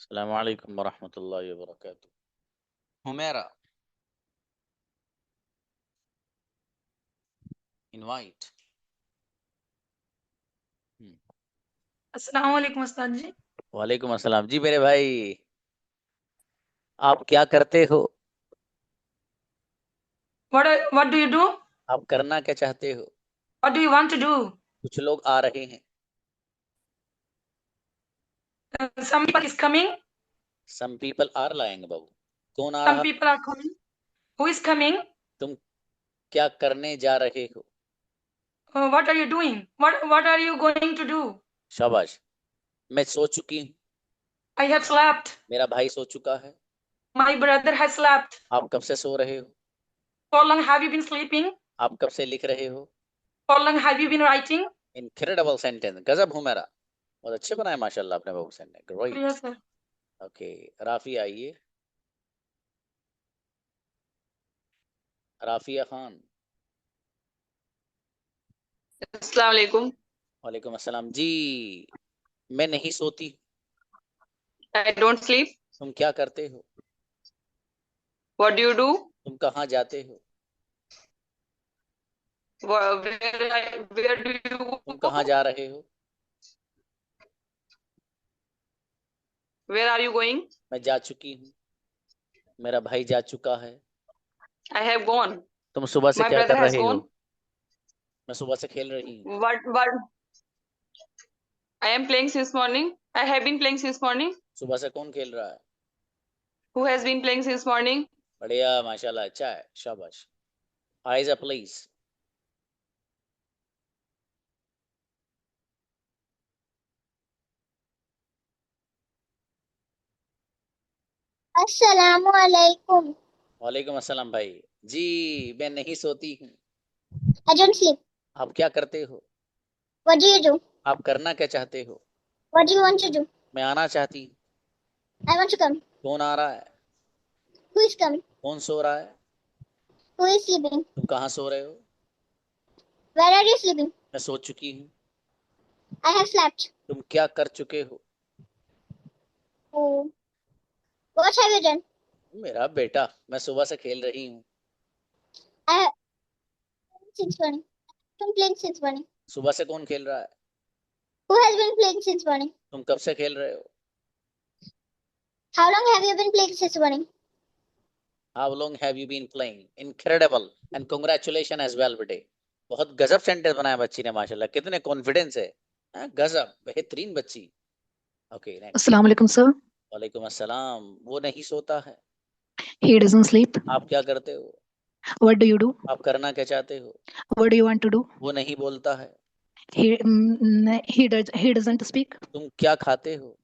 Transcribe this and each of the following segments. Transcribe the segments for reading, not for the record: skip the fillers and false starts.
अस्सलाम वालेकुम वरहमतुल्लाहि वबरकातुह। हुमैरा, इनवाइट। अस्सलाम वालेकुम उस्ताद जी। वालेकुम अस्सलाम जी मेरे भाई। आप क्या करते हो? What do you do? आप करना क्या चाहते हो? What do you want to do? कुछ लोग आ रहे हैं। Some people is coming. Some people are लाएंगे बाबू। कौन आ Some रहा? people are coming. Who is coming? तुम क्या करने जा रहे हो? What are you doing? What are you going to do? शाबाश। मैं सो चुकी हूँ। I have slept. मेरा भाई सो चुका है। My brother has slept. आप कब से सो रहे हो? How long have you been sleeping? आप कब से लिख रहे हो? How long have you been writing? Incredible sentence, गजब हूँ मेरा। बहुत अच्छे बनाए माशाल्लाह आपने बाबू sentence, great. Yes, sir. Okay, Rafi आइए। राफिया खान। अस्सलाम वालेकुम। वालेकुम अस्सलाम जी। मैं नहीं सोती। आई डोंट स्लीप। तुम क्या करते हो? What do you do? तुम कहाँ जाते हो? वेयर डू यू तुम गो? कहाँ जा रहे हो? Where are you going? मैं जा चुकी हूँ। मेरा भाई जा चुका है। I have gone. तुम सुबह से माय क्या कर ब्रदर हैज रहे हो? गॉन। मैं सुबह से खेल रही हूँ। What I am playing since morning. I have been playing since morning. सुबह से कौन खेल रहा है? Who has been playing since morning? बढ़िया माशाल्लाह, अच्छा है, शाबाश। Eyes up please. अस्सलामु अलैकुम। वालेकुम अस्सलाम भाई। जी, मैं नहीं सोती हूँ। I don't sleep. आप क्या करते हो? What do you do? आप करना क्या चाहते हो? What do you want to do? मैं आना चाहती हूँ। I want to come. कौन आ रहा है? Who is coming? कौन सो रहा है? Who is sleeping? तुम कहाँ सो रहे हो? Where are you sleeping? मैं सो चुकी हूँ। I have slept. तुम क्या कर चुके हो? Oh. What have you done? मेरा बेटा, मैं सुबह से खेल रही हूँ। I have since morning. Been playing since morning. सुबह से कौन खेल रहा है? Who has been playing since morning? तुम कब से खेल रहे हो? How long have you been playing since morning? How long have you been playing? Incredible and congratulations as well बेटे। बहुत गजब सेंटेंस बनाया बच्ची ने माशाल्लाह, कितने कॉन्फिडेंस है। हाँ, गजब, बेहतरीन बच्ची। Okay next. अस्सलाम वालेकुम सर। वालेकुम अस्सलाम। वो नहीं सोता है। He doesn't sleep. आप क्या करते हो? What do you do? आप करना क्या चाहते हो? What do you want to do? वो नहीं बोलता है। He doesn't speak. तुम क्या खाते हो?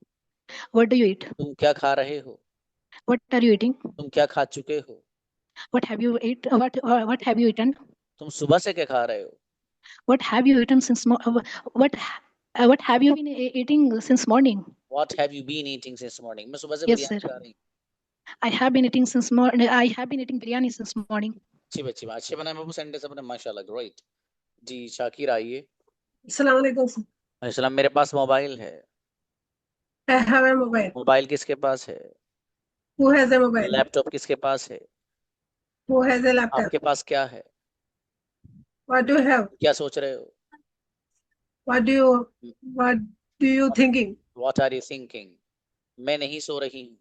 What do you eat? तुम क्या खा रहे हो? What are you eating? तुम क्या खा चुके हो? What have you eat? What have you eaten? तुम सुबह से क्या खा रहे हो? What have you eaten since what have you been eating since morning? What have you been eating since morning? मैं सुबह से Yes sir. बिरयानी खा रही हूँ। I have been eating since morning. I have been eating biryani since morning. अच्छी बच्ची, अच्छे बनाए बाबू सेंटेंस अपने माशाल्लाह, ग्रेट। जी शाकिर आइए। अस्सलाम वालेकुम sir. अस्सलाम, मेरे पास मोबाइल है। I have a mobile. Mobile किसके पास है? Who has a mobile? Laptop किसके पास है? Who has a laptop? आपके पास क्या है? What do you have? क्या सोच रहे हो? What do you thinking? What are you thinking? मैं नहीं सो रही हूँ।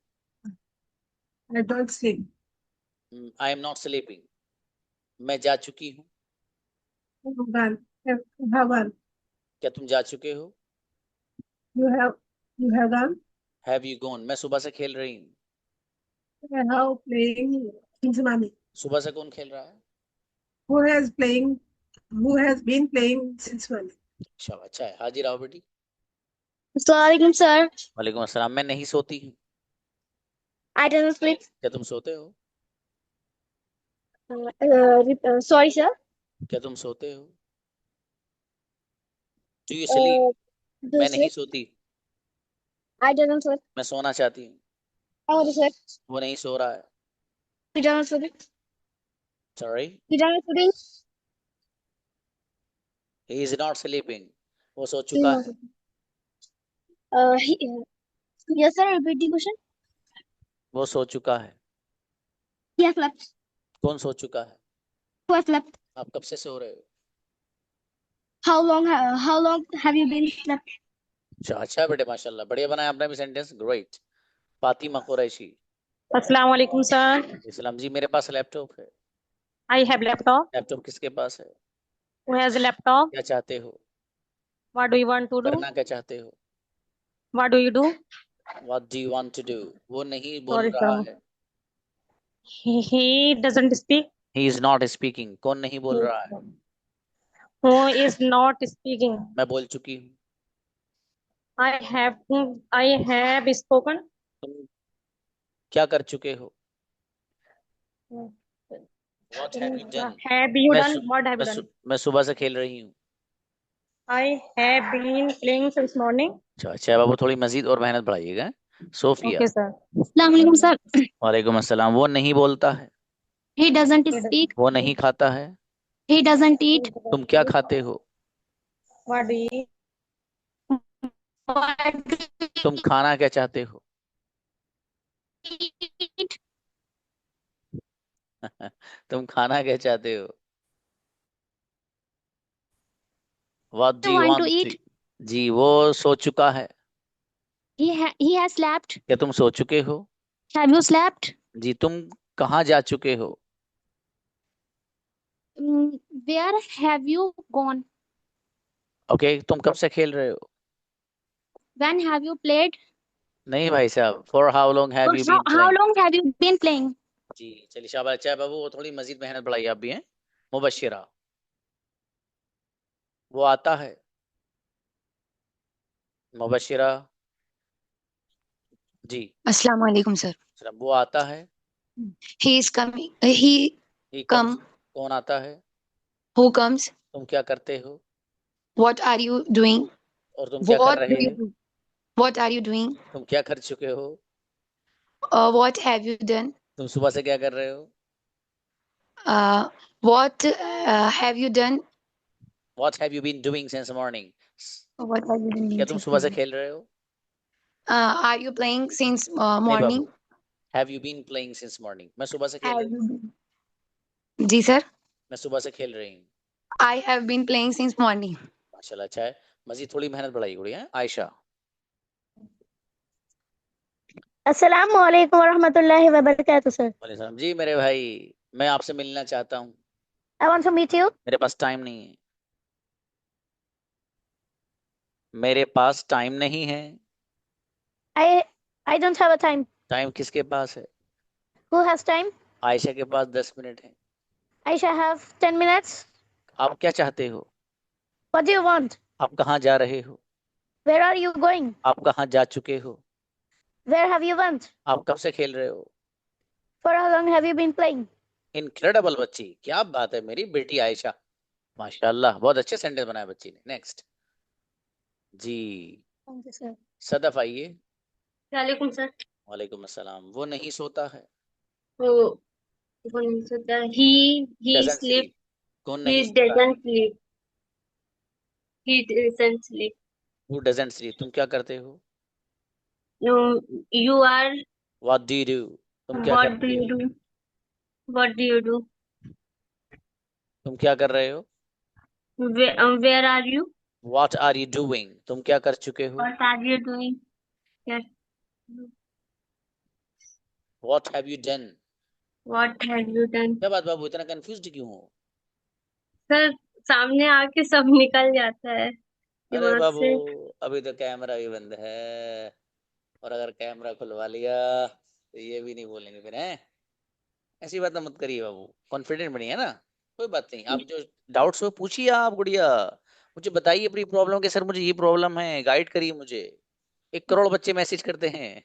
I don't sleep. I am not sleeping. मैं जा चुकी हूँ। Gone. Have gone. क्या तुम जा चुके हो? You have gone. Have you gone? मैं सुबह से खेल रही हूँ। I have playing since morning. सुबह से कौन खेल रहा है? Who has been playing since morning? शाबाश, अच्छा है। हाजिर आओ बेटी। अस्सलाम वालेकुम sir. वालेकुम अस्सलाम। मैं नहीं सोती हूँ। I don't sleep. क्या तुम सोते हो? Sorry sir. क्या तुम सोते हो? Do you sleep? Do मैं नहीं sleep? सोती। I don't sleep. मैं सोना चाहती हूँ। I want to sleep. वो नहीं सो रहा है। You don't sleep. Sorry, You don't sleep. he is not sleeping. वो सो चुका है। He Yes, sir. Repeat the question. वो सो चुका है। He has slept. कौन सो चुका है? Who has slept? आप कब से सो रहे हो? How long have you been slept? अच्छा बेटे, माशाल्लाह, बढ़िया बनाया आपने भी सेंटेंस, ग्रेट। फातिमा कुरैशी। अस्सलाम वालेकुम सर। इस्लाम जी, मेरे पास लैपटॉप है। I have laptop. लैपटॉप किसके पास है? Who has laptop? क्या चाहते हो? What do you want to do? करना क्या चाहते हो? What do you do? What do you want to do? वो नहीं बोल सॉरी रहा सर। है। He doesn't speak. He is not speaking. कौन नहीं बोल रहा है? Who is not speaking. मैं बोल चुकी हूँ। I have spoken. तुम क्या कर चुके हो? What have you done? Have you मैं डन? सु- व्हाट हैव मैं यू सु- डन? मैं सुबह से खेल रही हूँ। I have been playing since morning. अच्छा बाबू, थोड़ी मजीद और मेहनत बढ़ाइएगा। Sofia. Okay sir. Assalamu alaikum, sir. वालेकुम अस्सलाम। वो नहीं बोलता है। He doesn't speak. वो नहीं खाता है। He doesn't eat. तुम क्या खाते हो? What do you What do तुम खाना क्या चाहते हो? you eat? तुम खाना क्या चाहते हो? What do You you want to want to? eat? जी, वो सो चुका है। He has slept. क्या तुम सो चुके हो? Have you slept? जी, तुम कहाँ जा चुके हो? Where have you gone? Okay, तुम कब से खेल रहे हो? When have you played? नहीं भाई साहब, for how long have you been How playing? long have you been playing? जी चलिए, शाबाश। अच्छा है बाबू, वो थोड़ी मजीद मेहनत बढ़ाइए आप भी हैं। मुबशिरा। वो आता है। मुबशिरा जी। Assalamu alaikum, sir. सलाम। वो आता है। He is coming. He he come. कौन आता है? Who comes? तुम क्या करते हो? What are you doing? और तुम क्या कर What रहे do you हो? do? What are you doing? तुम क्या कर चुके हो? What have you done? तुम सुबह से क्या कर रहे हो? What have you done? What have you been doing since morning? What have you क्या done? तुम सुबह से खेल रहे हो? Are you playing since नहीं morning? Babu, have you been playing since morning? मैं सुबह से खेल Have रही हूँ। you been? Ji sir. मैं सुबह से खेल रही हूँ। I have been playing since morning. माशाल्लाह, अच्छा है। मजीद थोड़ी मेहनत बढ़ाई गुड़िया। Ayesha. Assalamu alaikum warahmatullahi wabarakatuh, sir. वालेकुम सलाम। जी मेरे भाई, मैं आपसे मिलना चाहता हूँ। I want to meet you. मेरे पास टाइम नहीं है। मेरे पास टाइम नहीं है। I don't have a time. Time किसके पास है? Who has time? आयशा के पास 10 मिनट है। Aisha have 10 minutes. आप क्या चाहते हो? What do you want? आप कहाँ जा रहे हो? Where are you going? आप कहाँ जा चुके हो? Where have you went? आप कब से खेल रहे हो? For how long have you been playing? Incredible बच्ची, क्या बात है मेरी बेटी आयशा, माशाल्लाह, बहुत अच्छे सेंटेंस बनाए बच्ची ने। नेक्स्ट जी। Thank you, sir. सदफ आइए। वालेकुम सर। वालेकुम अस्सलाम। वो नहीं सोता है। वो नहीं सोता। He Doesn't sleep. sleep। कौन ही नहीं सोता? Doesn't sleep. He doesn't sleep. Who doesn't sleep? तुम क्या करते हो? You are. What do you do? तुम क्या व्हाट डू करते यू हो? Do? What do you do? तुम क्या कर रहे हो? Where are you? What are you doing? तुम क्या कर चुके हो? What are you doing? What have you done? What have you done? क्या बात बाबू, इतना कंफ्यूज्ड क्यों हो? सर सामने आके सब निकल जाता है अरे दिमाग बाबू, से। अभी तो कैमरा भी बंद है, और अगर कैमरा खुलवा लिया तो ये भी नहीं बोलेंगे फिर, हैं? ऐसी बात मत करिए बाबू, कॉन्फिडेंट बनिए ना। कोई बात नहीं, आप जो डाउट्स हो पूछिए आप गुड़िया, मुझे बताइए अपनी प्रॉब्लम के, सर मुझे ये प्रॉब्लम है, गाइड करिए मुझे। 1 करोड़ बच्चे मैसेज करते हैं,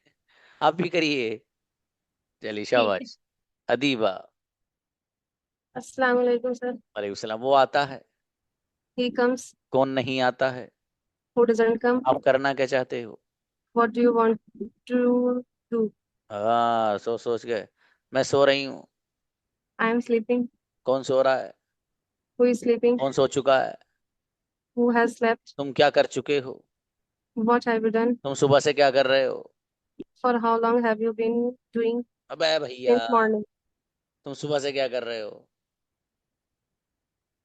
आप भी करिए। चलिए शाबाश। अदीबा। Assalamu alaikum, sir. वालेकुम सलाम। वो आता है। He comes. कौन नहीं आता है? Who doesn't come? आप करना क्या चाहते हो? What do you want to do? हाँ, सोच गए। मैं सो रही हूँ। I am sleeping. कौन सो रहा है? Who is sleeping? कौन सो चुका है? Who has slept? तुम क्या कर चुके हो? What have you done? तुम सुबह से क्या कर रहे हो? For how long have you been doing अबे भैया since morning? तुम सुबह से क्या कर रहे हो?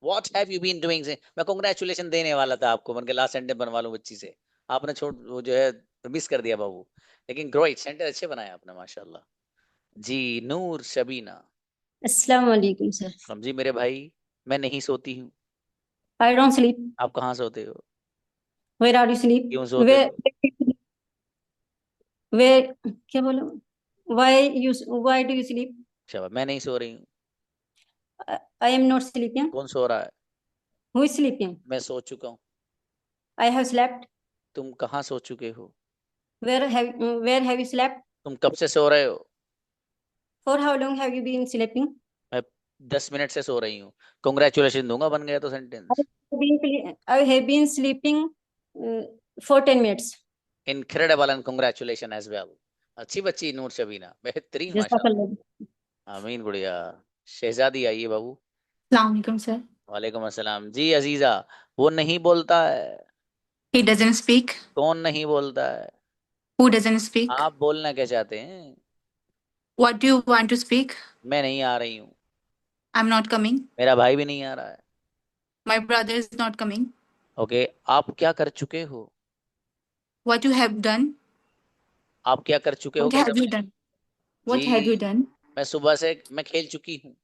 What have you been doing? से मैं congratulation देने वाला था आपको, मन के लास्ट सेंटेंस बनवा लूं बच्ची से, आपने छोड़ वो जो है मिस कर दिया बाबू, लेकिन ग्रेट सेंटेंस अच्छे बनाए आपने माशाल्लाह। जी नूर शबीना। अस्सलाम वालेकुम सर। समझी मेरे भाई, मैं नहीं सोती हूँ। I don't sleep. आप कहाँ सोते हो? Where are you sleep? क्यों सोते हो? Where क्या बोलो? Why do you sleep? शाबाश, मैं नहीं सो रही हूँ। I am not sleeping. कौन सो रहा है? Who is sleeping? मैं सो चुका हूँ। I have slept. तुम कहाँ सो चुके हो? Where have you slept? तुम कब से सो रहे हो? For how long have you been sleeping? मैं 10 मिनट से सो रही हूँ। कांग्रेचुलेशन दूंगा, बन गया तो sentence. I have been sleeping for 10 minutes. Incredible and congratulation as well. अच्छी बच्ची नूर शबीना, बेहतरीन माशाल्लाह। आमीन गुड़िया। शहजादी आइए बाबू। अस्सलाम वालेकुम सर। वालेकुम अस्सलाम। जी अजीजा, वो नहीं बोलता है। He doesn't speak. कौन नहीं बोलता है? Who doesn't speak? आप बोलना क्या चाहते हैं? What do you want to speak? मैं नहीं आ रही हूँ। I'm not coming. मेरा भाई भी नहीं आ रहा है। My brother is not coming. Okay, आप क्या कर चुके हो? What you have done? आप क्या कर चुके हो? What have you done? What have you done? मैं सुबह से मैं खेल चुकी हूँ।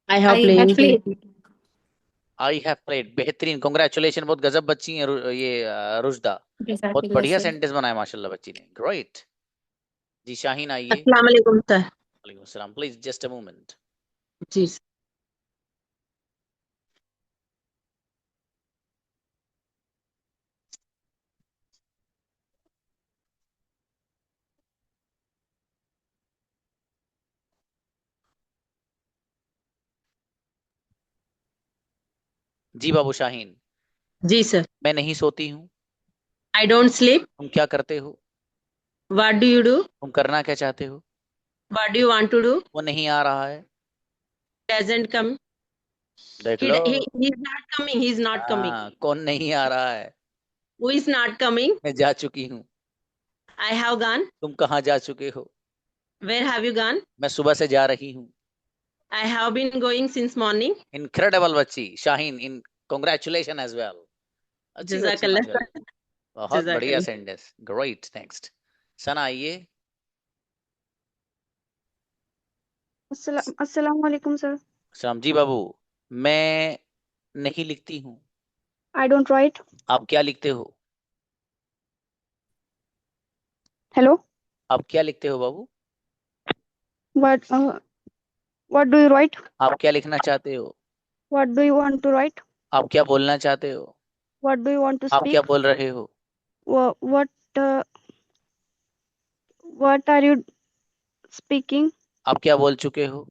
I have I have played. played. I have played. बेहतरीन, कांग्रेचुलेशन, बहुत गजब बच्ची है ये रुजदा, बहुत बढ़िया सेंटेंस बनाया माशाल्लाह बच्ची ने, ग्रेट। जी शाहीन आइए। अस्सलाम वालेकुम सर। वालेकुम सलाम, प्लीज जस्ट अ मोमेंट। जी जी बाबू शाहीन। जी सर। मैं नहीं सोती हूँ। I don't sleep. तुम क्या करते हो? What do you do? तुम करना क्या चाहते हो? What do you want to do? वो नहीं आ रहा है। Doesn't come. देख लो। He's not coming. He's not coming. कौन नहीं आ रहा है? Who is not coming? मैं जा चुकी हूँ। I have gone. तुम कहाँ जा चुके हो? Where have you gone? मैं सुबह से जा रही हूँ। I have been going since morning. Incredible बच्ची शाहीन, इन कांग्रेचुलेशन एज वेल। अच्छी बच्ची जज़ाकल्लाह। माशाल्लाह। बहुत बढ़िया जज़ाकल्लाह। Sentence, great. नेक्स्ट सना आइए। अस्सलाम वालेकुम सर। सलाम जी बाबू। मैं नहीं लिखती हूँ। I don't write. आप क्या लिखते हो? हेलो, आप क्या लिखते हो बाबू? What do you write? आप क्या लिखना चाहते हो? What do you want to write? आप क्या बोलना चाहते हो? What do you want to आप क्या स्पीक? बोल रहे हो? What are you speaking? आप क्या बोल चुके हो?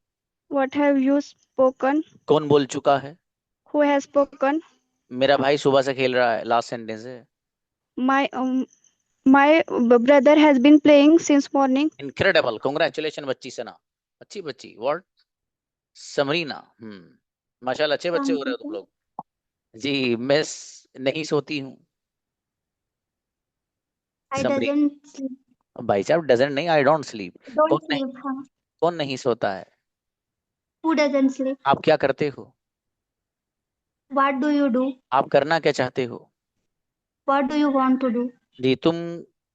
What have you spoken? कौन बोल चुका है? Who has spoken? मेरा भाई सुबह से खेल रहा है, लास्ट सेंटेंस है। My brother has been playing since morning. Incredible, congratulation बच्ची सना, अच्छी बच्ची। व्हाट? समरीना। माशाल्लाह, अच्छे बच्चे हो रहे हो तुम लोग। जी मैं नहीं सोती हूँ। I doesn't sleep. भाई साहब डजंट नहीं, आई डोंट स्लीप। Don't sleep. हाँ. कौन नहीं सोता है? Who doesn't sleep? आप क्या करते हो? What do you do? आप करना क्या चाहते हो? What do you want to do? जी तुम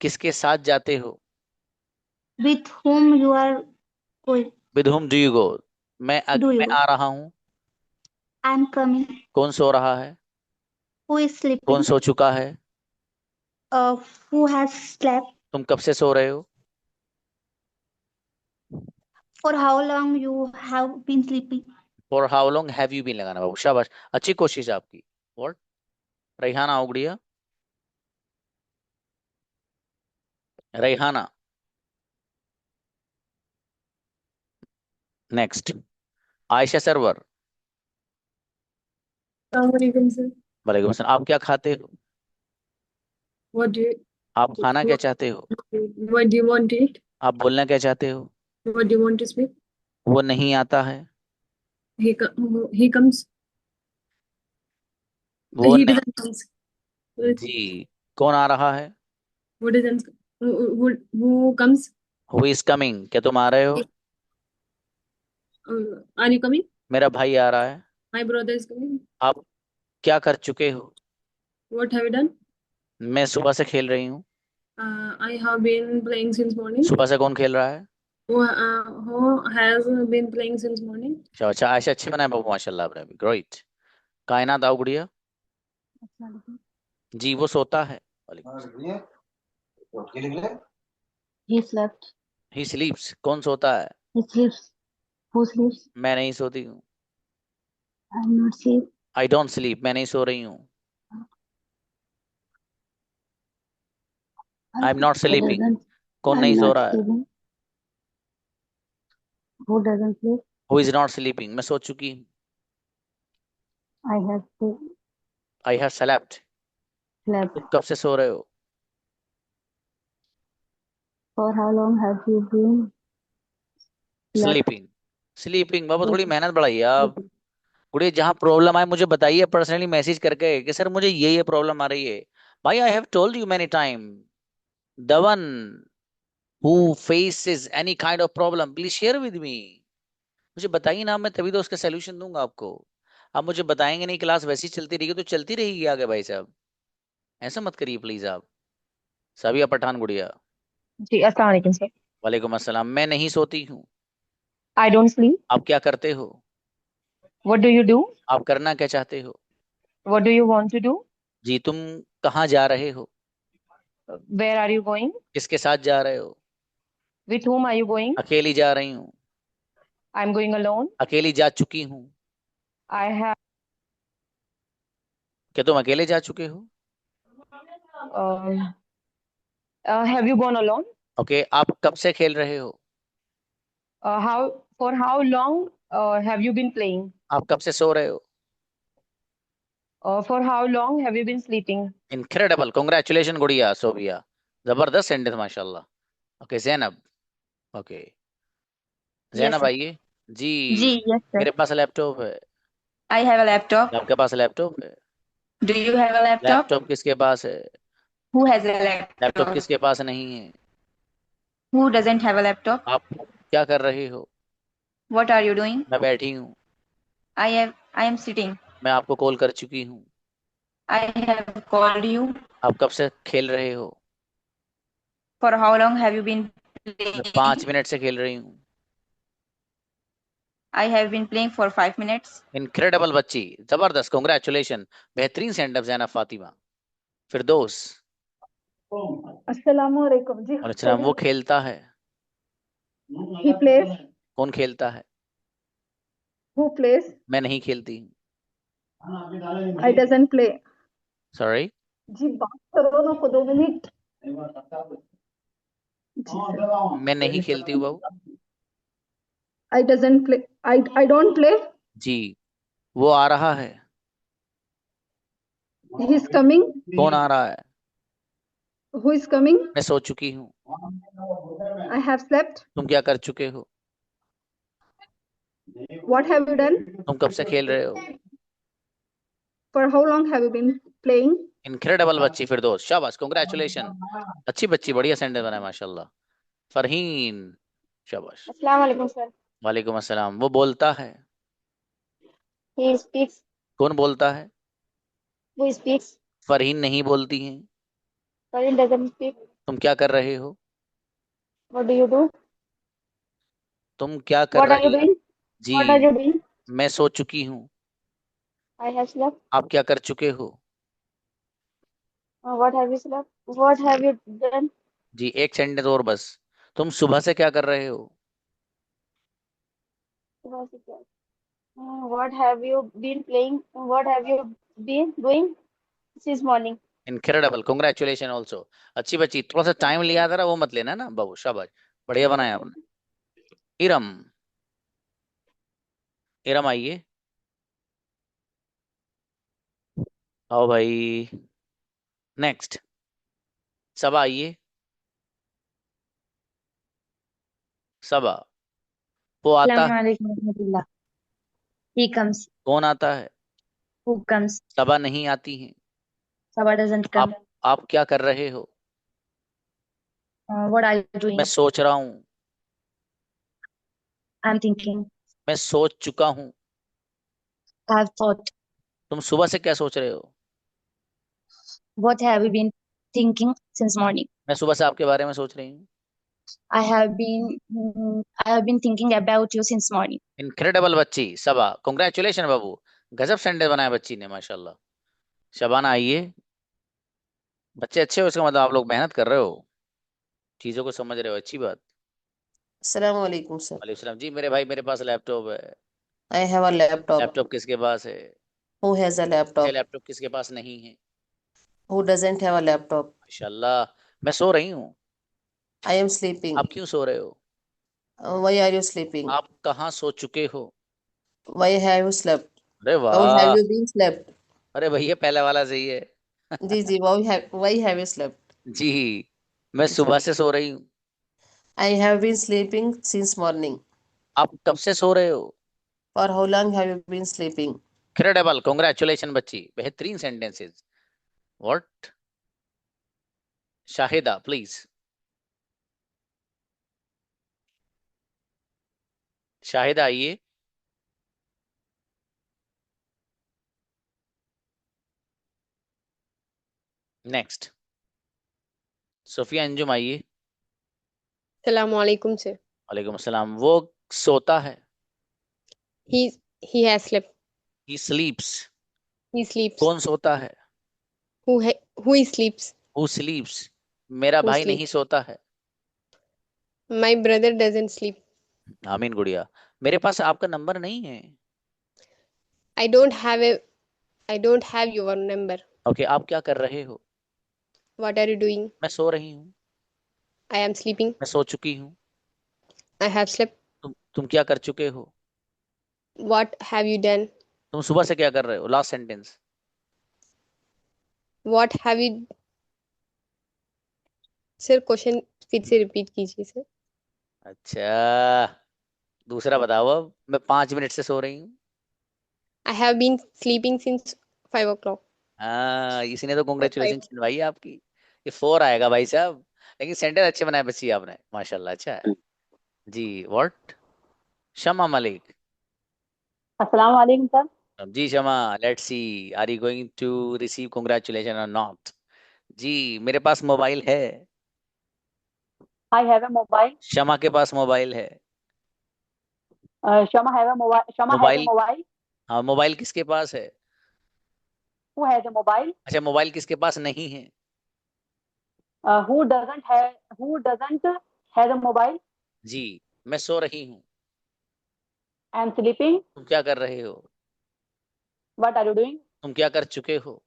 किसके साथ जाते हो? With whom you are going? With whom do you go? मैं Do you मैं go? आ रहा हूँ। I am coming. कौन सो रहा है? Who is sleeping? कौन सो चुका है? Who has slept? तुम कब से सो रहे हो? For how long you have been sleeping? For how long have you been लगाना बाबू, शाबाश, अच्छी कोशिश है आपकी। What? Rehana Ugadiya. Rehana. Next Ayesha Sarwar. Assalamualaikum sir. वालेकुम सलाम। आप क्या खाते हो? What do you आप खाना क्या चाहते हो? what do you want to eat? आप बोलना क्या चाहते हो? What do you want to speak? वो नहीं आता है। He comes. वो He नहीं। doesn't comes. जी कौन आ रहा है? What doesn't Who comes? Who is coming, क्या तुम आ रहे हो? Are you coming? मेरा भाई आ रहा है। My brother is coming. आप क्या कर चुके हो? What have you done? मैं सुबह से खेल रही हूँ। I have been playing since morning. सुबह से कौन खेल रहा है? Who has been playing since morning? अच्छा, ऐसे अच्छे बनाए बाबू, माशाल्लाह, आपने भी ग्रेट। कायनात आओ गुड़िया। जी, वो सोता है। He slept. ही स्लीप्स, कौन सोता है? He sleeps. Who sleeps? मैं नहीं सोती हूँ। I'm not sleep. I don't sleep, मैं नहीं सो रही हूँ। I am not Who sleeping, doesn't? कौन I'm नहीं सो not रहा है? sleeping. Who doesn't sleep? Who is not sleeping, मैं सो चुकी हूँ। I have I have slept, slept. तुम कब से सो रहे हो? For how long have you been slept? Sleeping. Sleeping बाबू, थोड़ी मेहनत बढ़ाइए आप। गुड़िया, जहाँ प्रॉब्लम आए मुझे बताइए पर्सनली मैसेज करके कि सर मुझे ये प्रॉब्लम आ रही है। भाई, I have told you many time, the one who faces any kind of problem please share with me. मुझे बताइए ना, मैं तभी तो उसका सोल्यूशन दूंगा आपको। आप मुझे बताएंगे नहीं, क्लास वैसी चलती रहेगी तो चलती रहेगी आगे। भाई साहब, ऐसा मत करिए प्लीज आप। सबिया पठान गुड़िया। जी अस्सलाम वालेकुम सर। वालेकुम अस्सलाम। मैं नहीं सोती हूँ। I don't sleep. आप क्या करते हो? What do you do? आप करना क्या चाहते हो? What do you want to do? जी, तुम कहाँ जा रहे हो? Where are you going? किसके साथ जा रहे हो? With whom are you going? अकेली जा रही हूँ। I am going alone. अकेली जा चुकी हूँ। आई हैव क्या तुम अकेले जा चुके हो? Have you gone alone? Okay, आप कब से खेल रहे हो? How for how long have you been playing? आप कब से सो रहे हो? For how long have you been sleeping? Incredible, congratulation गुड़िया सोबिया, जबरदस्त सेंटेंस माशाल्लाह। Okay Zainab. Okay Yes, Zainab sir. आइए। जी, Yes, sir. मेरे पास लैपटॉप है। I have a laptop. आपके पास लैपटॉप है? Do you have a laptop? Laptop किसके पास है? Who has a laptop laptop? किसके पास नहीं है? Who doesn't have a laptop? आप क्या कर रहे हो? What are you doing? मैं बैठी हूँ। I am sitting. मैं आपको कॉल कर चुकी हूँ। I have called you. आप कब से खेल रहे हो? For how long have you been मैं playing? 5 मिनट से खेल रही हूँ। I have been playing for 5 minutes. Incredible बच्ची, जबरदस्त, कांग्रेचुलेशन, बेहतरीन सेंड ऑफ जैनब फातिमा। फिरदौस। Assalamu alaikum. जी और अच्छा, वो खेलता है। he plays. कौन खेलता है? Who plays? मैं नहीं खेलती। I doesn't play. सॉरी। जी बात करो ना को 2 मिनट। जी सर। मैं नहीं खेलती हूँ बाबू। I doesn't play. I don't play. जी, वो आ रहा है। He is coming. कौन आ रहा है? Who is coming? मैं सो चुकी हूँ। I have slept. तुम क्या कर चुके हो? What have you done? तुम कब से खेल रहे हो? For how long have you been playing? Incredible बच्ची फिरदौस, शाबाश, कांग्रेचुलेशन, अच्छी बच्ची, बढ़िया सेंटेंस बनाया माशाल्लाह। फरहीन, शाबाश। अस्सलाम वालेकुम सर। वालेकुम अस्सलाम। वो बोलता है। He speaks. कौन बोलता है? Who speaks? फरहीन नहीं बोलती हैं। Karin doesn't speak. तुम क्या कर रहे हो? What do you do? तुम क्या कर What are you रही? doing? Ji, What are you doing? मैं सो चुकी हूँ। I have slept. आप क्या कर चुके हो? What have you slept? What have you done? जी, एक सेंटेंस और बस। तुम सुबह से क्या कर रहे हो? What have you been playing? What have you been doing since morning? Incredible, congratulation also, अच्छी बच्ची। थोड़ा सा टाइम लिया था, वो मत लेना ना बाबू, शाबाश, बढ़िया बनाया आपने। इरम। इरम आइए। आओ भाई। नेक्स्ट सबा आइए। सबा, वो आता है। अस्सलामुअलैकुम रहमतुल्लाह। He comes. कौन आता है? Who comes? सबा नहीं आती है। Sabah doesn't come. आप क्या कर रहे हो? What are you doing? मैं सोच रहा हूँ। I'm thinking. मैं सोच चुका हूँ। I have thought. तुम सुबह से क्या सोच रहे हो? What have you been thinking since morning? मैं सुबह से आपके बारे में सोच रही हूँ। I have been thinking about you since morning. Incredible बच्ची सबा, कॉन्ग्रेचुलेशन बाबू, गजब सेंटेंस बनाया बच्ची ने माशाल्लाह। शबाना आइए। बच्चे अच्छे हो इसका मतलब आप लोग मेहनत कर रहे हो, चीजों को समझ रहे हो, अच्छी बात। Assalamu alaikum, sir. वालेकुम सलाम जी मेरे भाई, मेरे पास लैपटॉप है। I have a laptop. Laptop किसके पास है? Who has a ये laptop? लैपटॉप किसके पास नहीं है? Who doesn't have a laptop? माशाल्लाह। मैं सो रही हूँ। I am sleeping. आप क्यों सो रहे हो? Why are you sleeping? आप कहाँ सो चुके हो? Why have you slept? अरे How have वाह, you been slept? अरे भैया पहले वाला सही है। जी why have you slept? जी, मैं सुबह से सो रही हूँ। I have been sleeping since morning. आप कब से सो रहे हो? For how long have you been sleeping? Credible, congratulation बच्ची, बेहतरीन sentences. What? Shahida please. Shahida आइए। नेक्स्ट सोफिया अंजुम आइए। Assalamualaikum, sir. वालेकुम अस्सलाम। वो सोता है। He has slept. He स्लीप्स। He sleeps. कौन सोता है? Who he sleeps? हु स्लीप्स। मेरा Who भाई sleeps? नहीं सोता है। My brother doesn't sleep. आमीन गुड़िया। मेरे पास आपका नंबर नहीं है। I don't have a. I don't have your number. Okay, आप क्या कर रहे हो? What are you doing? मैं सो रही हूँ। I am sleeping. मैं सो चुकी हूँ। I have slept. तुम क्या कर चुके हो? What have you done? तुम सुबह से क्या कर रहे हो? Last sentence. What have you? Sir question फिर से रिपीट कीजिए सर। अच्छा, दूसरा बताओ। अब मैं 5 मिनट से सो रही हूँ। I have been sleeping since 5 o'clock. हाँ, इसी ने तो कॉन्ग्रेचुलेशन छीनवाई है आपकी। ये 4 आएगा भाई साहब, लेकिन सेंटेंस अच्छे बनाए बच्ची आपने माशाल्लाह। अच्छा है जी। व्हाट? शमा मलिक। अस्सलाम वालेकुम सर। जी Shama, let's see are you going to receive congratulation or not? जी मेरे पास मोबाइल है। I have a mobile. Shama के पास मोबाइल है। Shama have a mobile. Shama has a mobile, mobile. हाँ मोबाइल किसके पास है? Who has a mobile? अच्छा, मोबाइल किसके पास नहीं है? Who doesn't have a mobile? जी मैं सो रही हूँ। I am sleeping. तुम क्या कर रहे हो? What are you doing? तुम क्या कर चुके हो?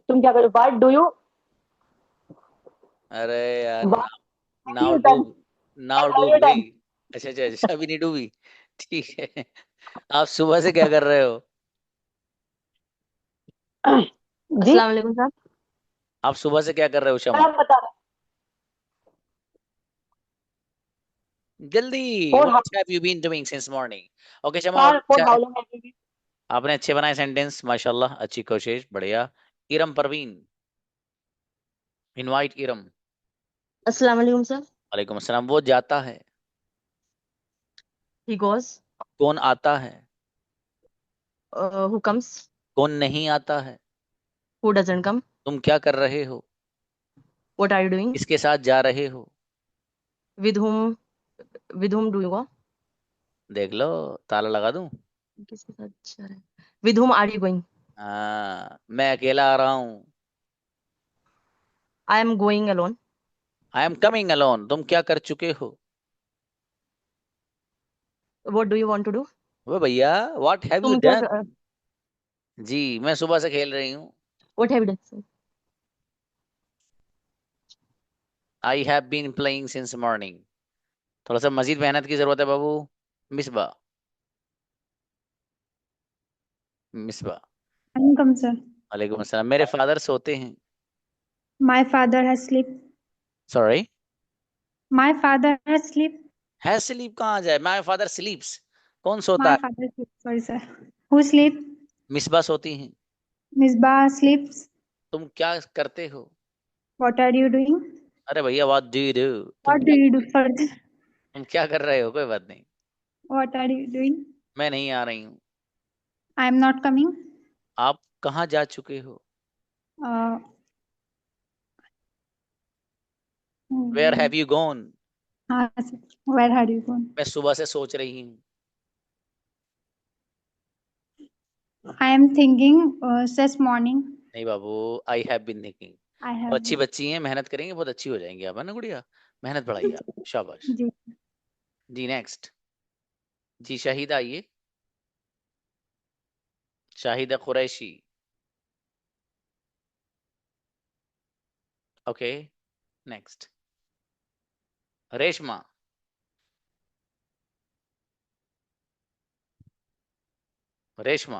तुम क्या करो? What do you? अरे यार, What now have you do, done? Now What do have you भाई। done? अच्छा अच्छा अच्छा, अभी नहीं डूबी। ठीक है। आप सुबह से क्या कर रहे हो? जी अस्सलाम वालेकुम सर। आप सुबह से क्या कर रहे हो शमा? मैं बता रहा जल्दी। For how, what have you been doing since morning? Okay Shama, for how long have you been? आपने अच्छे बनाए सेंटेंस माशाल्लाह, अच्छी कोशिश, बढ़िया। इरम परवीन, इनवाइट इरम। अस्सलाम वालेकुम सर। वालेकुम अस्सलाम। वो जाता है। He goes. कौन आता है? Who comes? कौन नहीं आता है? Who doesn't come? तुम क्या कर रहे हो? What are you doing? किसके साथ जा रहे हो? With whom? With whom do you go? देख लो, ताला लगा दूं? किसके साथ जा रहे हैं? With whom are you going? हाँ, मैं अकेला आ रहा हूँ। I am going alone. I am coming alone. तुम क्या कर चुके हो? What do you want to do? वो भैया, व्हाट हैव यू तुम क्या डन? जी मैं सुबह से खेल रही हूँ। What have you done sir? I have been playing since morning. थोड़ा सा मजीद मेहनत की जरूरत है बाबू। मिसबा, मिसबा। Welcome, sir. वालेकुम अस्सलाम। मेरे फादर सोते हैं। My father has sleep. Sorry, My father has sleep. है स्लीप कहाँ जाए? My father स्लीप्स। कौन सोता My है? father sleep. Sorry, sir. Who sleep? Misbah सोती हैं। Misbah sleeps. तुम क्या करते हो? What are you doing? अरे भैया what do you do, What do you do further? तुम क्या कर रहे हो, कोई बात नहीं। What are you doing? मैं नहीं आ रही हूँ। I am not coming. आप कहाँ जा चुके हो? Uh, where have you gone? हाँ sir. Where have you gone? मैं सुबह से सोच रही हूँ। I am thinking since morning. नहीं बाबू, I have been thinking. I have. अच्छी बच्ची हैं, मेहनत करेंगे बहुत अच्छी हो जाएंगी आप, है ना गुड़िया? मेहनत बढ़ाइए आप, शाबाश। जी जी नेक्स्ट। जी शाहिदा आइए, Shahida Qureshi. Okay next. Reshma. Reshma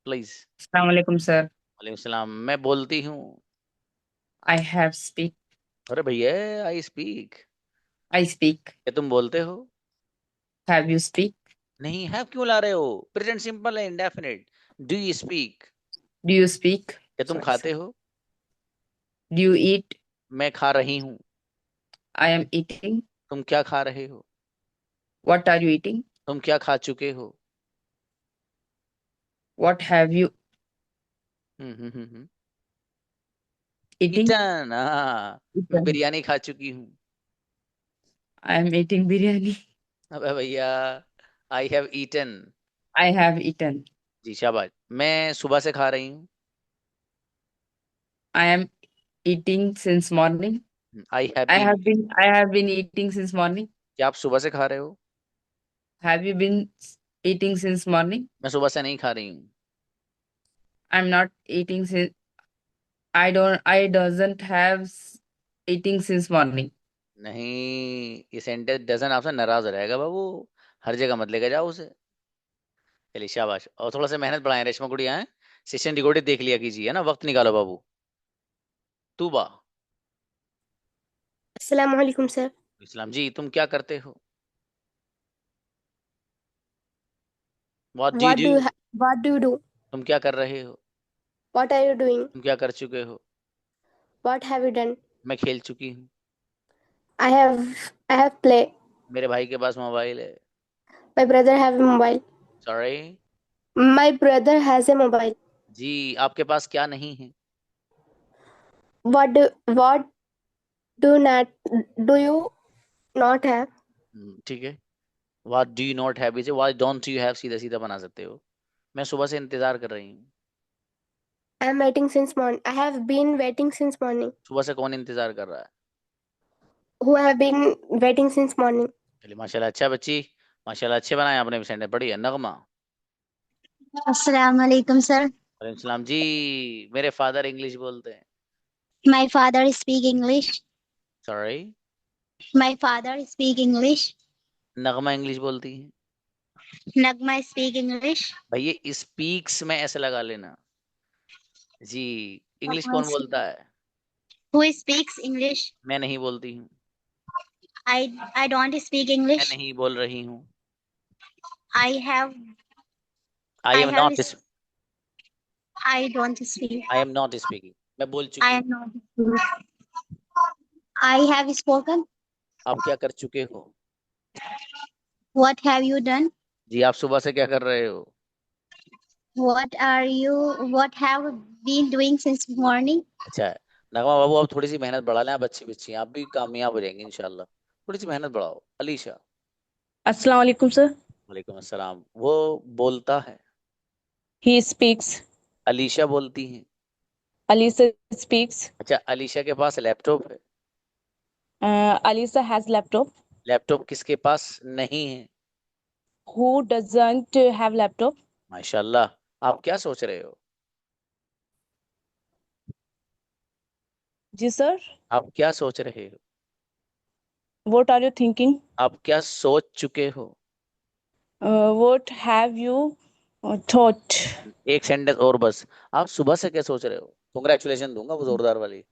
please. अस्सलाम वालेकुम सर। वालेकुम सलाम। मैं बोलती हूँ। I have speak. अरे भैया आई स्पीक। I speak. क्या तुम बोलते हो? Have you speak. नहीं, हैव क्यों ला रहे हो? प्रेजेंट सिंपल है, indefinite. Do you speak? Do you speak. क्या तुम खाते हो? Do you eat. मैं खा रही हूँ। I am eating. तुम क्या खा रहे हो? What are you eating. तुम क्या खा चुके हो? What have you eating. Eaten. हाँ, मैं बिरयानी खा चुकी हूँ। I am eating biryani. अबे भैया, I have eaten. I have eaten. जी शाबाश। मैं सुबह से खा रही हूँ। I am eating since morning. I have I have been eating since morning. क्या आप सुबह से खा रहे हो? Have you been eating since morning. मैं सुबह से नहीं खा रही हूँ। I am not eating since I doesn't have eating since morning. नहीं, ये सेंटेंस डजन आपसे नाराज हो जाएगा बाबू, हर जगह मत लेकर जाओ उसे। चलिए शाबाश, और थोड़ा सा मेहनत बढ़ाएं रेशमा गुड़िया है। सेशन रिकॉर्डेड देख लिया कीजिए, है ना? वक्त निकालो बाबू। तूबा। अस्सलाम वालेकुम सर। इस्लाम जी, तुम क्या करते हो? What do you do? What do you do? तुम क्या कर रहे हो? What are you doing? तुम क्या कर चुके हो? What have you done? मैं खेल चुकी हूँ। I have play. मेरे भाई के पास मोबाइल है। My brother have a mobile. Sorry. My brother has a mobile. जी, आपके पास क्या नहीं है? What do you not have? ठीक है। What do you not have इसे व्हाट डोंट यू हैव सीधा सीधा बना सकते हो। मैं सुबह से इंतजार कर रही हूँ। I am waiting since morning. I have been waiting since morning. सुबह से कौन इंतजार कर रहा है? Who have been waiting since morning? चलिए माशाल्लाह, अच्छा बच्ची, माशाल्लाह अच्छे बनाए आपने भी सेंटेंस। बढ़िया। नगमा। अस्सलाम वालेकुम सर. वालेकुम सलाम जी। मेरे फादर इंग्लिश बोलते हैं। My father speak English. Sorry. My father speak English. Nagma English बोलती है। Nagma speak English. भैया स्पीक्स में ऐसे लगा लेना जी। इंग्लिश कौन बोलता है? Who speaks English? मैं नहीं बोलती हूँ। I don't speak मैं English. नहीं बोल रही हूँ। I have I am not I don't speak. I am not speaking. मैं बोल I चुकी am हूँ। not. I have spoken. आप क्या कर चुके हो? What have you done? जी, आप सुबह से क्या कर रहे हो? What have you been doing since morning? अच्छा है। नगमा बाबू, आप थोड़ी सी मेहनत बढ़ा लें, आप अच्छी बच्ची हैं, आप भी कामयाब हो जाएंगे इंशाल्लाह। थोड़ी सी मेहनत बढ़ाओ। अलीशा। अस्सलाम वालेकुम सर। वालेकुम अस्सलाम। वो बोलता है। He speaks. अलीशा बोलती हैं। अलीसा स्पीक्स। अच्छा, अलीशा के पास लैपटॉप है। Alisa has laptop. लैपटॉप किसके पास नहीं है? Who doesn't have laptop. माशाल्लाह। आप क्या सोच रहे हो? जी सर। आप क्या सोच रहे हो? What are you thinking. आप क्या सोच चुके हो? What have you thought. एक सेंटेंस और बस। आप सुबह से क्या सोच रहे हो? कांग्रेचुलेशन दूंगा वो जोरदार वाली।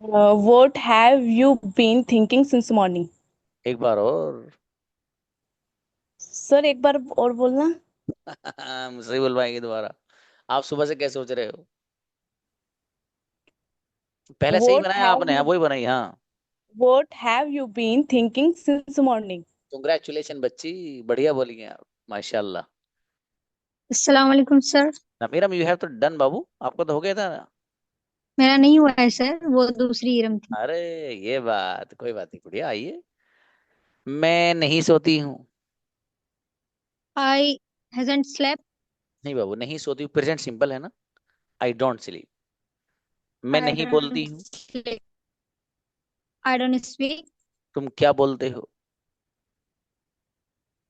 What have you been thinking since morning. एक बार और। सर एक बार और बोलना। मुझसे बोलवाएंगे दोबारा। आप सुबह से क्या सोच रहे हो? पहले सही What बनाया have आपने, हाँ you वही बनाई, हाँ। What have you been thinking since morning? Congratulation बच्ची, बढ़िया बोली हैं आप, माशाल्लाह। अस्सलाम वालेकुम सर। मीरम यू हैव तो डन बाबू, आपका तो हो गया था ना। मेरा नहीं हुआ है सर, वो दूसरी इरम थी। अरे ये बात, कोई बात नहीं, बढ़िया। आइए, मैं नहीं सोती हूँ। आई हैजंट स्लेप्ट। नहीं बाबू, नहीं सोती हूँ प्रेजेंट सिंपल है ना। आई डोंट स्लीप। मैं आई नहीं बोलती डोंट हूँ। स्लीप। I don't speak. तुम क्या बोलते हो।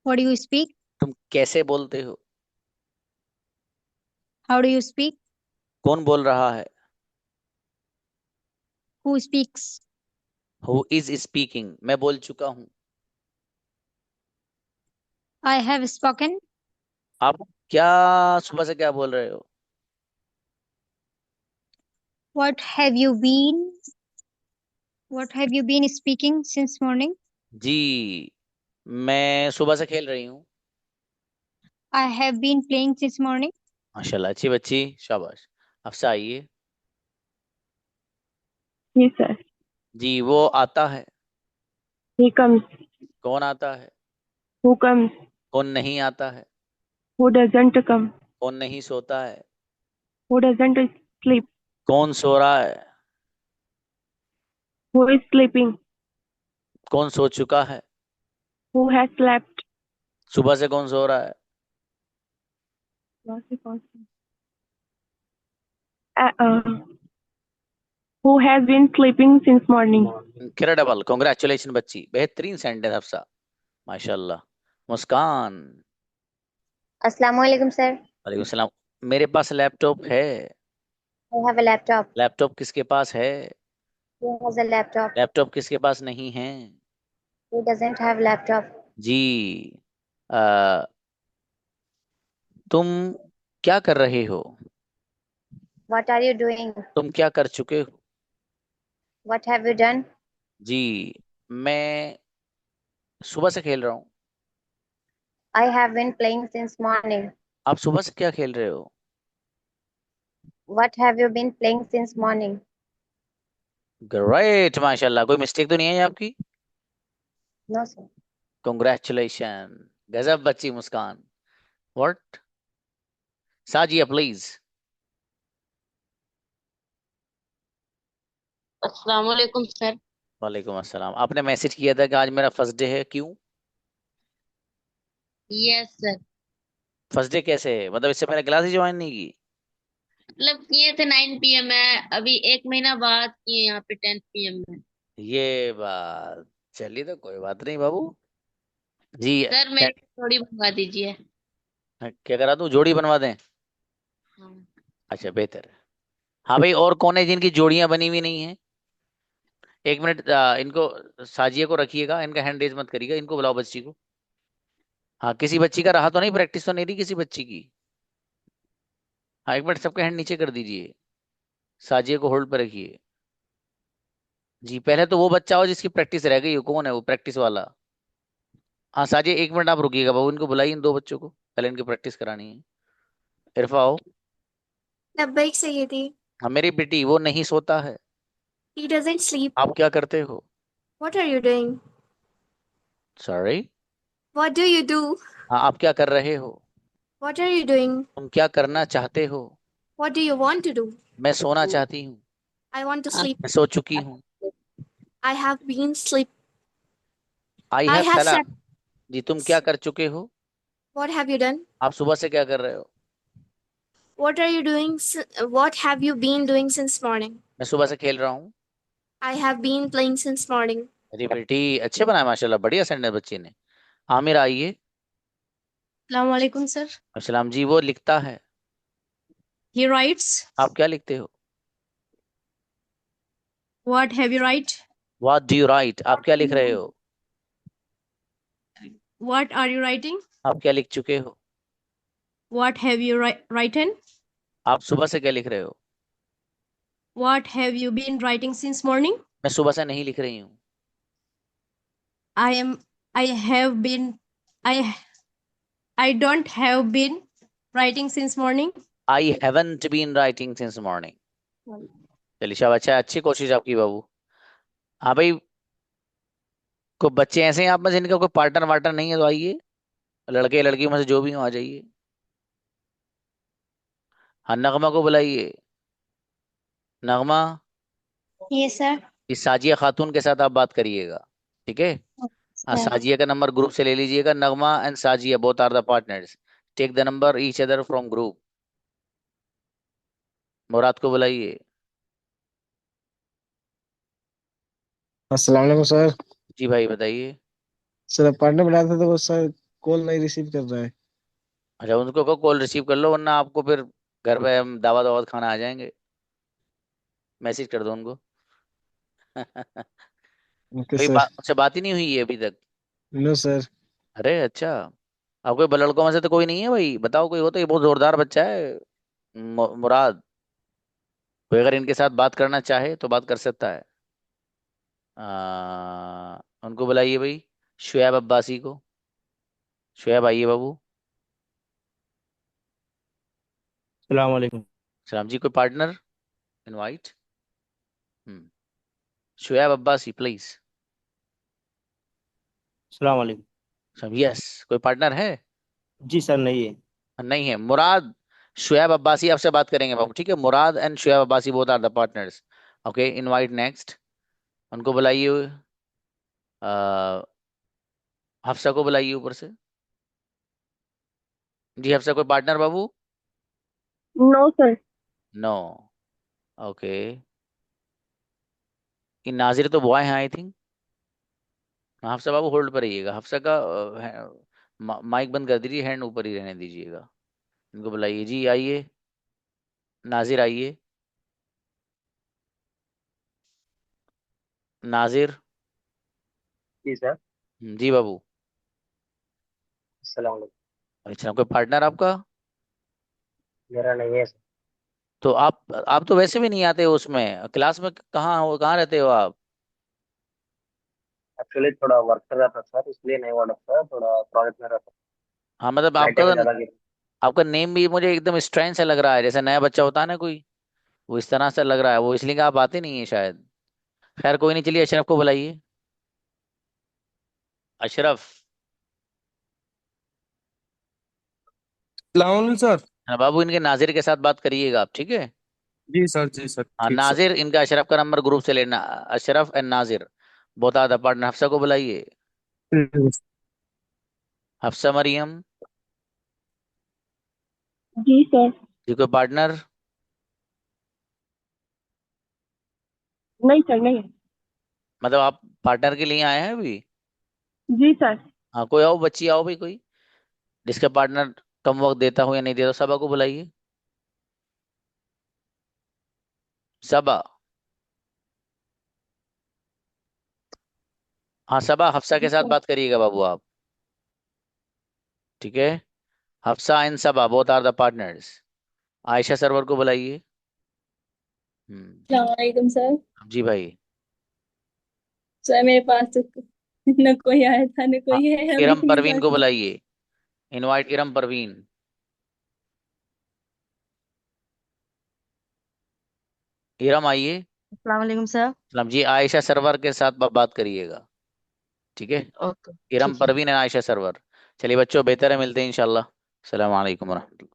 What do you speak? तुम कैसे बोलते हो। How do you speak? कौन बोल रहा है। Who speaks? Who is speaking, मैं बोल चुका हूँ। I have spoken. आप क्या सुबह से क्या बोल रहे हो। What have you been speaking since morning? जी, मैं सुबह से खेल रही हूँ। I have been playing since morning. माशाल्लाह, अच्छी बच्ची, शाबाश। अफसा आइए। Yes, sir. जी, वो आता है। He comes. कौन आता है। Who comes? कौन नहीं आता है। Who doesn't come? कौन नहीं सोता है। Who doesn't sleep? कौन सो रहा है। Who is sleeping? कौन सो चुका है। Who has slept? सुबह से कौन सो रहा है। Who has been sleeping since morning? Incredible, congratulation बच्ची, बेहतरीन सेंटेंस अफसा, माशाल्लाह। मुस्कान। अस्सलाम वालेकुम सर। वालेकुम सलाम। मेरे पास लैपटॉप है। I have a laptop. Laptop किसके पास है। Who has a laptop? Laptop किसके पास नहीं है। Who doesn't have laptop? जी, आ, तुम क्या कर रहे हो। What are you doing? तुम क्या कर चुके हो। What have you done? जी, मैं सुबह से खेल रहा हूँ। I have been playing since morning. आप सुबह से क्या खेल रहे हो। What have you been playing since morning? Great, माशाल्लाह। कोई मिस्टेक तो नहीं है आपकी। No sir. कंग्रेचुलेशन, गजब बच्ची मुस्कान। व्हाट। साजिया प्लीज। अस्सलाम वालेकुम सर। वालेकुम अस्सलाम। आपने मैसेज किया था कि आज मेरा फर्स्ट डे है, क्यों। Yes sir. फर्स्ट डे कैसे है, मतलब इससे पहले क्लास ही ज्वाइन नहीं की। मतलब किए थे 9 PM है, अभी 1 महीना बाद किए यहाँ पे 10 PM में। ये बात, चलिए तो कोई बात नहीं बाबू जी। सर मेरे को थोड़ी बनवा दीजिए। क्या करा दूं, जोड़ी बनवा दें। हाँ। अच्छा, बेहतर है। हाँ भाई, और कौन है जिनकी जोड़ियां बनी हुई नहीं है। एक मिनट, इनको साजिया को रखिएगा, इनका हैंड रेज मत करिएगा, इनको बुलाओ बच्ची को। हाँ, किसी बच्ची का रहा तो नहीं, प्रैक्टिस तो नहीं रही किसी बच्ची की। हाँ, एक मिनट सबका हैंड नीचे कर दीजिए, साजिया को होल्ड पर रखिए। जी, पहले तो वो बच्चा हो जिसकी प्रैक्टिस रह गई हो, कौन है वो प्रैक्टिस वाला। हाँ साजिया, एक मिनट आप रुकिएगा बाबू, इनको बुलाइए, इन दो बच्चों को, पहले इनकी प्रैक्टिस करानी है। इरफा आओ। लब्बैक सैयदी। हाँ मेरी बेटी, वो नहीं सोता है। He doesn't sleep. आप क्या करते हो। What are you doing? Sorry. What do you do? हाँ, आप क्या कर रहे हो। What are you doing? तुम क्या करना चाहते हो। What do you want to do? मैं सोना चाहती हूँ। I want to sleep. मैं सो चुकी हूँ। I have been sleep. I I have have सलाम। slept. जी, तुम क्या कर चुके हो। What have you done? आप सुबह से क्या कर रहे हो। What are you doing? What have you been doing since morning? मैं सुबह से खेल रहा हूँ। I have been playing since morning. मेरी बेटी अच्छे बनाया माशाल्लाह, बढ़िया सेंटेंस बच्ची ने। आमिर आइए। अस्सलाम वालेकुम सर। अस्सलाम जी, वो लिखता है। He writes. आप क्या लिखते हो। What have you write? What do you write, आप क्या लिख रहे हो। What are you writing? आप क्या लिख चुके हो। What have you written? आप सुबह से क्या लिख रहे हो। What have you been writing since morning? मैं सुबह से नहीं लिख रही हूँ। I have been I don't have been writing since morning. I haven't been writing since morning. चलिए शाबाश, अच्छा अच्छी कोशिश आपकी बाबू। हाँ भाई, कोई बच्चे ऐसे हैं आप में जिनका कोई पार्टनर वार्टनर नहीं है तो आइए, लड़के लड़की में से जो भी हो आ जाइए। हाँ नगमा को बुलाइए। नगमा, Yes, sir. इस साजिया खातून के साथ आप बात करिएगा, ठीक है। हाँ Sir. साजिया का नंबर ग्रुप से ले लीजिएगा। Nagma and Sajiya both are the partners, take the number each other from group. Murad को बुलाइए। अस्सलाम वालेकुम सर। जी भाई बताइए। सर पार्टनर बनाया था तो वो सर कॉल नहीं रिसीव कर रहा है। अच्छा उनको को कॉल रिसीव कर लो, वरना आपको फिर घर पे हम दावत वावत खाना आ जाएंगे। मैसेज कर दो उनको। ओके भाई सर। उनसे बात ही नहीं हुई है अभी तक? No sir. अरे अच्छा, आप कोई लड़कों में से तो कोई नहीं है भाई? बताओ कोई हो तो, ये बहुत जोरदार बच्चा है मुराद। कोई अगर इनके साथ बात करना चाहे तो बात कर सकता है। उनको बुलाइए भाई, शुएब अब्बासी को। शुएब आइए बाबू। सलाम वालेकुम। सलाम जी। कोई partner invite. Hmm Shoaib Abbasi please. सलाम वालेकुम। सब यस। कोई पार्टनर है? जी सर नहीं है। नहीं है। मुराद, शुएब अब्बासी आपसे बात करेंगे बाबू, ठीक है। Murad and Shoaib Abbasi both are the partners. Okay invite next. उनको बुलाइए। हफ्सा को बुलाइए ऊपर से। जी हफ्सा, कोई पार्टनर बाबू? No sir. नो। ओके, ये नाजिर तो बॉय है आई थिंक। हफ्सा बाबू होल्ड पर रहिएगा। हफ्सा का माइक बंद कर दीजिए, हैंड ऊपर ही रहने दीजिएगा। इनको बुलाइए जी, आइए। नाजिर आइए। नाजिर। जी सर। जी बाबू। अस्सलाम वालेकुम। अच्छा कोई पार्टनर आपका? मेरा नहीं है सर। तो आप तो वैसे भी नहीं आते हो उसमें क्लास में, कहाँ हो, कहाँ रहते हो आप? एक्चुअली थोड़ा वर्क कर रहा था सर, इसलिए नहीं हुआ था, थोड़ा प्रोजेक्ट में रहता। हाँ मतलब नाइट में आपका ज्यादा गिर। आपका नेम भी मुझे एकदम स्ट्रेंज से लग रहा है, जैसे नया बच्चा होता है ना कोई, वो इस तरह से लग रहा है। वो इसलिए कि आप आते नहीं है शायद। खैर कोई नहीं, चलिए अशरफ को बुलाइए। अशरफ। सलाम सर। हाँ बाबू, इनके नाजिर के साथ बात करिएगा आप, ठीक है। जी सर, जी सर, हाँ ठीक सर। नाजिर, इनका अशरफ का नंबर ग्रुप से लेना। Ashraf and Nazir both are the partner. Hafsa को बुलाइए। हफ्सा मरियम। जी सर। जी कोई पार्टनर? नहीं सर नहीं। मतलब आप पार्टनर के लिए आए हैं अभी? जी सर। हाँ कोई आओ, बच्ची आओ भाई, कोई जिसका पार्टनर कम वक्त देता हो या नहीं देता। सबा को बुलाइए। सबा। हाँ सबा, हफ्सा के साथ बात करिएगा बाबू आप, ठीक है। Hafsa and Saba both are the partners. Ayesha Sarwar को बुलाइए। सलामकुम सर। जी भाई। सर मेरे पास तो न कोई आया था न हाँ, कोई है इरम अभी परवीन को बाकी। बुलाइए। इनवाइट इरम परवीन। इरम आइए। अस्सलाम वालेकुम सर। सलाम जी। आयशा सरवर के साथ बात करिएगा, ठीक है। ओके इरम ठीक है। परवीन एंड आयशा सरवर। चलिए बच्चों, बेहतर है, मिलते हैं इंशाल्लाह। सलाम अलैकुम वरहमतुल्लाह।